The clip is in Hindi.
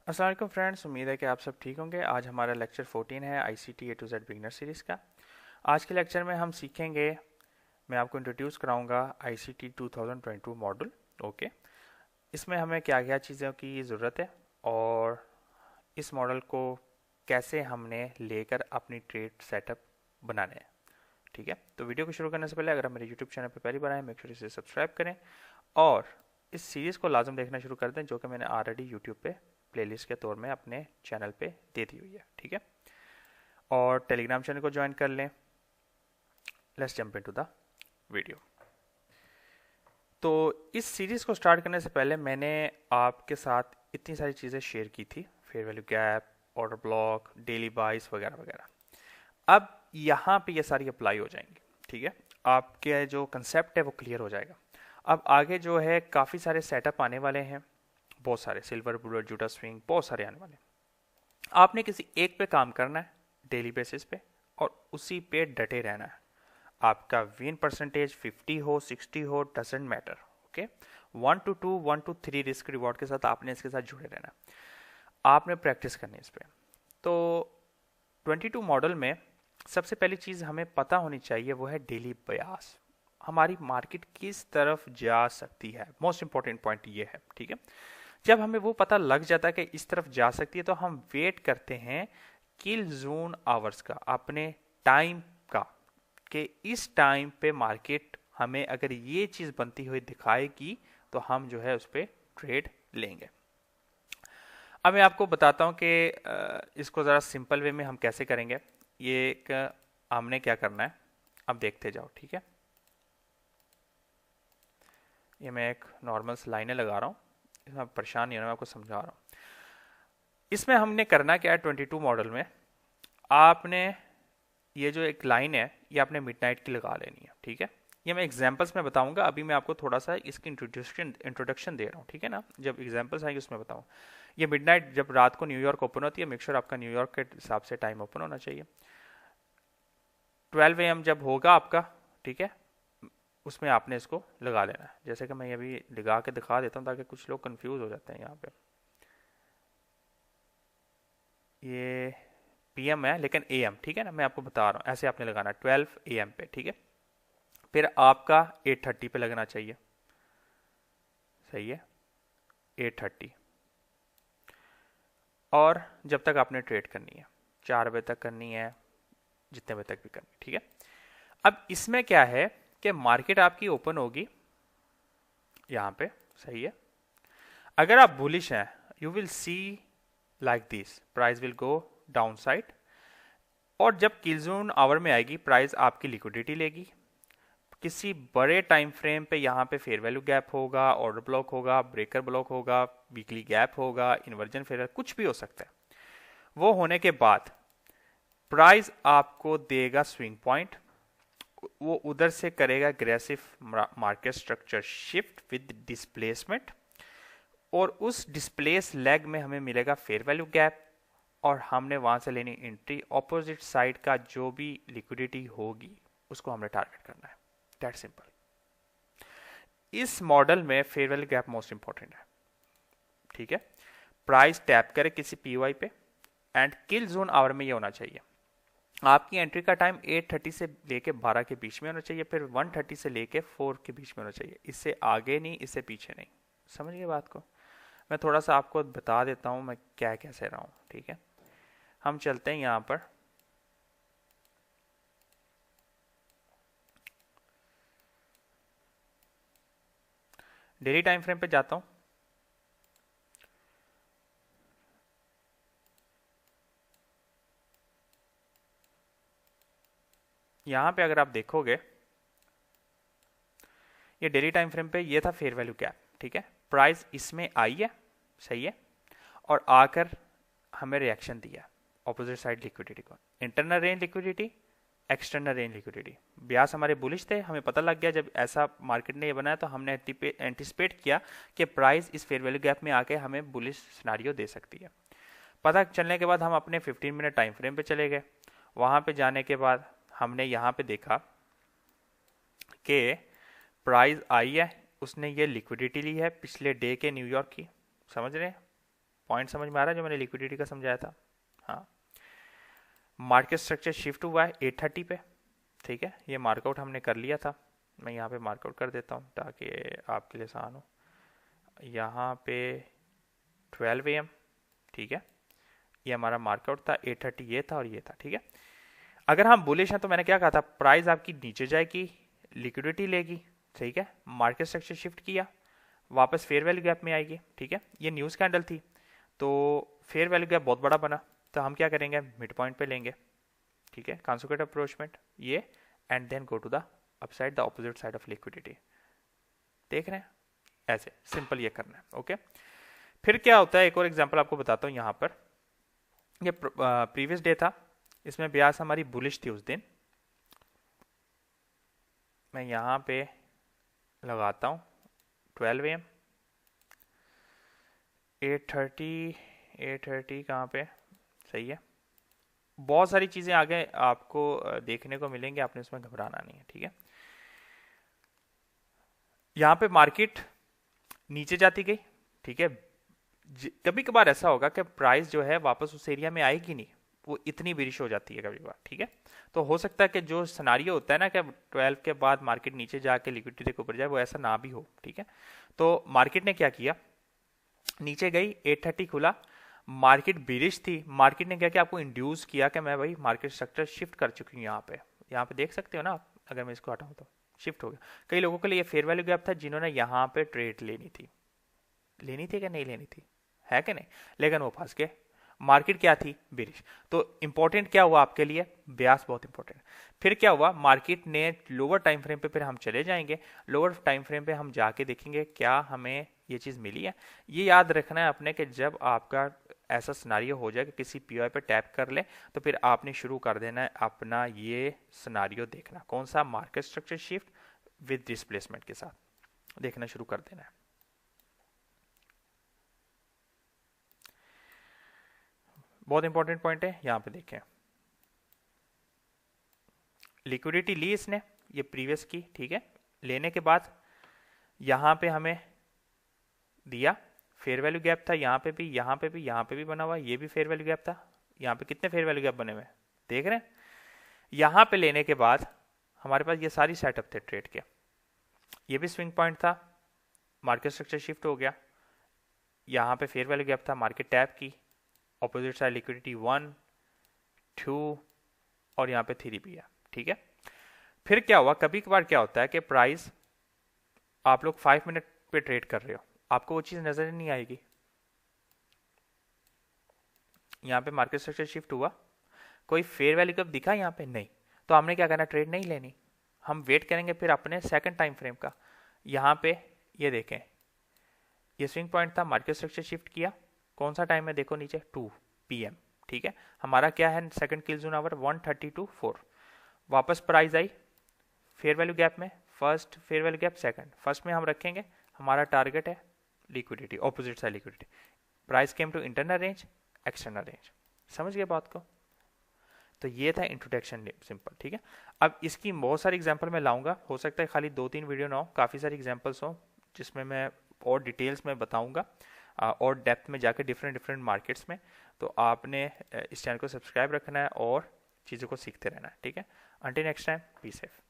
अस्सलाम वालेकुम फ्रेंड्स, उम्मीद है कि आप सब ठीक होंगे। आज हमारा लेक्चर 14 है ICT A to Z beginner series का। आज के लेक्चर में हम सीखेंगे, मैं आपको इंट्रोड्यूस कराऊंगा आईसीटी 2022 मॉडल। ओके, इसमें हमें क्या क्या चीज़ों की ज़रूरत है और इस मॉडल को कैसे हमने लेकर अपनी ट्रेड सेटअप बनाने हैं। ठीक है, तो वीडियो को शुरू करने से पहले अगर आप मेरे यूट्यूब चैनल पर पहली बार आए, मेक श्योर इसे सब्सक्राइब करें और इस सीरीज़ को लाजम देखना शुरू कर दें, जो कि मैंने ऑलरेडी यूट्यूब पे प्लेलिस्ट के तौर में अपने चैनल पे दे दी हुई है। ठीक है, और टेलीग्राम चैनल को ज्वाइन कर लें। Let's jump into the video. तो इस सीरीज़ को स्टार्ट करने से पहले मैंने आपके साथ इतनी सारी चीज़ें शेयर की थी, fair value gap, order block, daily बाइस वगैरह वगैरह। अब यहाँ पे ये सारी अप्लाई हो जाएंगी। ठीक है, आपके जो कंसेप्ट है वो क्लियर हो जाएगा। अब आगे जो है काफ़ी सारे सेटअप आने वाले हैं, बहुत सारे, सिल्वर बुलेट, जूटा स्विंग, बहुत सारे आने वाले हैं। आपने किसी एक पे काम करना है डेली बेसिस पे और उसी पे डटे रहना है। आपका विन परसेंटेज 50 हो, 60 हो, doesn't matter. Okay, 1 to 2, 1 to 3 risk reward के साथ आपने इसके साथ जुड़े रहना है। आपने प्रैक्टिस करनी है इस पे। तो 22 मॉडल में सबसे पहली चीज़ हमें पता होनी चाहिए वो है डेली बयास। हमारी मार्केट किस तरफ जा सकती है, मोस्ट इंपॉर्टेंट पॉइंट ये है। ठीक है, जब हमें वो पता लग जाता है कि इस तरफ जा सकती है तो हम वेट करते हैं किल जोन आवर्स का, अपने टाइम का, कि इस टाइम पे मार्केट हमें अगर ये चीज़ बनती हुई दिखाएगी तो हम जो है उस पर ट्रेड लेंगे। अब मैं आपको बताता हूँ कि इसको ज़रा सिंपल वे में हम कैसे करेंगे। ये एक हमने क्या करना है, अब देखते जाओ। ठीक है, ये मैं एक नॉर्मल लाइनें लगा रहा हूँ, इसमें आप परेशान नहीं होना, मैं आपको समझा रहा हूँ। इसमें हमने करना क्या है, 22 मॉडल में आपने ये जो एक लाइन है ये आपने मिडनाइट की लगा लेनी है। ठीक है, ये मैं एग्जांपल्स में बताऊंगा, अभी मैं आपको थोड़ा सा इसकी इंट्रोडक्शन दे रहा हूँ। ठीक है ना, जब एग्जांपल्स आएंगे उसमें बताऊँ। ये मिडनाइट जब रात को न्यूयॉर्क ओपन होती है, मेक श्योर आपका न्यूयॉर्क के हिसाब से टाइम ओपन होना चाहिए। 12 AM जब होगा आपका, ठीक है, उसमें आपने इसको लगा लेना है। जैसे कि मैं अभी लगा के दिखा देता हूँ ताकि कुछ लोग कंफ्यूज हो जाते हैं यहाँ पे। ये PM है लेकिन AM, ठीक है ना, मैं आपको बता रहा हूँ ऐसे आपने लगाना 12 AM पे। ठीक है, फिर आपका 8:30 पे लगना चाहिए। सही है, 8:30, और जब तक आपने ट्रेड करनी है 4 बजे तक करनी है, जितने बजे तक भी करनी है। ठीक है, अब इसमें क्या है कि मार्केट आपकी ओपन होगी यहाँ पे। सही है, अगर आप बुलिश हैं you will see like this, price will go down side, और जब किल जोन आवर में आएगी प्राइस आपकी लिक्विडिटी लेगी। किसी बड़े टाइम फ्रेम पे यहाँ पे फेयर वैल्यू गैप होगा, ऑर्डर ब्लॉक होगा, ब्रेकर ब्लॉक होगा, वीकली गैप होगा, इन्वर्जन फेयर, कुछ भी हो सकता है। वो होने के बाद प्राइस आपको देगा स्विंग पॉइंट, वो उधर से करेगा aggressive market structure shift with displacement, और उस डिस्प्लेस लेग में हमें मिलेगा फेयर वैल्यू गैप, और हमने वहां से लेनी एंट्री। ऑपोजिट साइड का जो भी लिक्विडिटी होगी उसको हमने टारगेट करना है। That simple. इस मॉडल में fair value gap most important है। ठीक है, प्राइस टैप करे किसी पीओआई पे एंड किल जोन आवर में ये होना चाहिए। आपकी एंट्री का टाइम 8:30 से लेके 12 के बीच में होना चाहिए, फिर 1:30 से लेके 4 के बीच में होना चाहिए। इससे आगे नहीं, इससे पीछे नहीं। समझ गए बात को? मैं थोड़ा सा आपको बता देता हूँ मैं क्या कैसे रहा हूँ। ठीक है, हम चलते हैं यहाँ पर। डेली टाइम फ्रेम पे जाता हूँ। यहाँ पे अगर आप देखोगे ये डेली टाइम फ्रेम पे ये था फेयर वैल्यू गैप। ठीक है, प्राइस इसमें आई है, सही है, और आकर हमें रिएक्शन दिया ऑपोजिट साइड लिक्विडिटी को। Internal range liquidity, external range liquidity, Beas हमारे बुलिश थे। हमें पता लग गया जब ऐसा मार्केट ने ये बनाया तो हमने एंटिसिपेट किया कि प्राइस इस फेयर वैल्यू गैप में आके हमें बुलिश सिनारियो दे सकती है। पता चलने के बाद हम अपने 15 मिनट टाइम फ्रेम पे चले गए। वहां पे जाने के बाद हमने यहाँ पे देखा कि प्राइस आई है, उसने ये लिक्विडिटी ली है पिछले डे के न्यूयॉर्क की। समझ रहे हैं? पॉइंट समझ में आ रहा है जो मैंने लिक्विडिटी का समझाया था? हाँ, मार्केट स्ट्रक्चर शिफ्ट हुआ है 830 पे, ठीक है, ये मार्कआउट हमने कर लिया था। मैं यहाँ पे मार्कआउट कर देता हूँ ताकि आपके लिए आसान हो। यहाँ पे 12 AM, ठीक है, ये हमारा मार्कआउट था, 830 ये था और ये था, ठीक है। अगर हम बुलिश हैं तो मैंने क्या कहा था, प्राइस आपकी नीचे जाएगी, लिक्विडिटी लेगी, ठीक है, मार्केट स्ट्रक्चर शिफ्ट किया, वापस फेयर वैल्यू गैप में आएगी, ठीक है। ये न्यूज़ कैंडल थी तो फेयर वैल्यू गैप बहुत बड़ा बना, तो हम क्या करेंगे, मिड पॉइंट पे लेंगे, ठीक है, कंसेक्यूटिव अप्रोचमेंट ये, and then go to the upside, the opposite side of liquidity. देख रहे हैं, ऐसे सिंपल ये करना है, ओके। फिर क्या होता है, एक और एग्जांपल आपको बताता हूँ। यहाँ पर ये प्रीवियस डे था, इसमें ब्याज हमारी बुलिश थी उस दिन। मैं यहाँ पे लगाता हूँ 12 AM, 830 कहाँ पे, सही है। बहुत सारी चीज़ें आगे आपको देखने को मिलेंगी, आपने उसमें घबराना नहीं है, ठीक है। यहाँ पे मार्केट नीचे जाती गई, ठीक है। कभी कभार ऐसा होगा कि प्राइस जो है वापस उस एरिया में आएगी नहीं, वो इतनी बेरिश हो जाती है कभी कभार, ठीक है। तो हो सकता है कि जो सिनारियो होता है ना कि 12 के बाद मार्केट नीचे जाके लिक्विडिटी के ऊपर जाए, वो ऐसा ना भी हो, ठीक है। तो मार्केट ने क्या किया, नीचे गई, 830 खुला, मार्केट बेरिश थी, मार्केट ने क्या किया, आपको इंड्यूस किया कि मैं भाई मार्केट स्ट्रक्चर शिफ्ट कर चुकी हूँ। यहाँ पे देख सकते हो ना आप, अगर मैं इसको हटाऊँ तो शिफ्ट हो गया। कई लोगों के लिए फेयर वैल्यू गैप था जिन्होंने यहाँ पे ट्रेड लेनी थी कि नहीं लेनी थी, है कि नहीं, लेकिन वो फंस गए। मार्केट क्या थी, बेरिश। तो इंपॉर्टेंट क्या हुआ आपके लिए, ब्याज बहुत इंपॉर्टेंट। फिर क्या हुआ, मार्केट ने लोअर टाइम फ्रेम पे, फिर हम चले जाएंगे लोअर टाइम फ्रेम पे, हम जाके देखेंगे क्या हमें ये चीज मिली है। ये याद रखना है अपने कि जब आपका ऐसा सिनारियो हो जाए कि किसी पीओआई पे टैप कर ले, तो फिर आपने शुरू कर देना है अपना ये सिनारियो देखना, कौन सा, market structure shift with displacement के साथ देखना शुरू कर देना है। बहुत इंपॉर्टेंट पॉइंट है, यहां पे देखें, लिक्विडिटी ली इसने, ये प्रीवियस की, ठीक है, लेने के बाद यहां पे हमें दिया, फेयर वैल्यू गैप था, यहाँ पे भी, यहाँ पे भी, यहाँ पे भी बना हुआ, ये भी फेयर वैल्यू गैप था। यहाँ पे कितने फेयर वैल्यू गैप बने हुए देख रहे हैं। यहाँ पे लेने के बाद हमारे पास ये सारी सेटअप थे ट्रेड के, ये भी स्विंग पॉइंट था, मार्केट स्ट्रक्चर शिफ्ट हो गया, यहाँ पे फेयर वैल्यू गैप था, मार्केट टैप की, ऑपोजिट साइड लिक्विडिटी 1 2 और यहाँ पे 3 भी है, ठीक है। फिर क्या हुआ, कभी कभार क्या होता है कि प्राइस आप लोग 5 मिनट पे ट्रेड कर रहे हो, आपको वो चीज नजर नहीं आएगी। यहाँ पे मार्केट स्ट्रक्चर शिफ्ट हुआ, कोई फेयर वैल्यू कब दिखा यहाँ पे, नहीं, तो हमने क्या करना, ट्रेड नहीं लेनी, हम वेट करेंगे फिर अपने सेकंड टाइम फ्रेम का। यहाँ पे ये देखें, ये स्विंग पॉइंट था, मार्केट स्ट्रक्चर शिफ्ट किया, कौन सा टाइम है देखो नीचे, 2 PM, ठीक है। हमारा क्या है, second kill zone hour 130 to 4, वापस प्राइस आई फेयर वैल्यू गैप में, first fair value gap, second, first में हम रखेंगे, हमारा टारगेट है liquidity, opposite side liquidity, price came to internal range, external range, समझ गए बात को। तो ये था इंट्रोडक्शन सिंपल, ठीक है। अब इसकी बहुत सारी एग्जांपल मैं लाऊंगा, हो सकता है खाली 2-3 वीडियो ना हो, काफ़ी सारी एग्जांपल्स हो जिसमें मैं और डिटेल्स में बताऊंगा और डेप्थ में जाकर डिफरेंट मार्केट्स में। तो आपने इस चैनल को सब्सक्राइब रखना है और चीज़ों को सीखते रहना है, ठीक है। Until next time, be safe.